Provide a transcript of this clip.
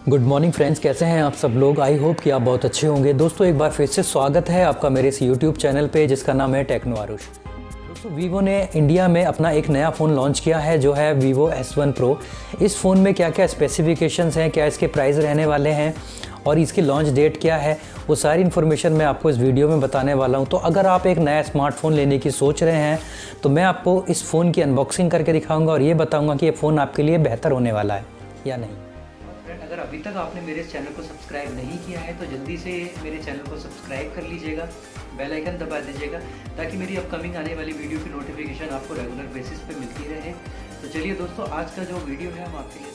Good morning friends, कैसे हैं आप सब लोग। आई होप कि आप बहुत अच्छे होंगे। दोस्तों एक बार फिर से स्वागत है आपका मेरे इस यूट्यूब चैनल पे जिसका नाम है टेक्नो आरुष। दोस्तों वीवो ने इंडिया में अपना एक नया फ़ोन लॉन्च किया है जो है Vivo S1 Pro। इस फ़ोन में क्या क्या स्पेसिफिकेशंस हैं, क्या इसके प्राइस रहने वाले हैं और इसकी लॉन्च डेट क्या है, वो सारी इन्फॉर्मेशन मैं आपको इस वीडियो में बताने वाला हूँ। तो अगर आप एक नया स्मार्टफ़ोन लेने की सोच रहे हैं तो मैं आपको इस फ़ोन की अनबॉक्सिंग करके दिखाऊँगा और ये बताऊँगा कि ये फ़ोन आपके लिए बेहतर होने वाला है या नहीं। अगर अभी तक आपने मेरे इस चैनल को सब्सक्राइब नहीं किया है तो जल्दी से मेरे चैनल को सब्सक्राइब कर लीजिएगा, बेल आइकन दबा दीजिएगा ताकि मेरी अपकमिंग आने वाली वीडियो की नोटिफिकेशन आपको रेगुलर बेसिस पे मिलती रहे। तो चलिए दोस्तों, आज का जो वीडियो है हम आपके लिए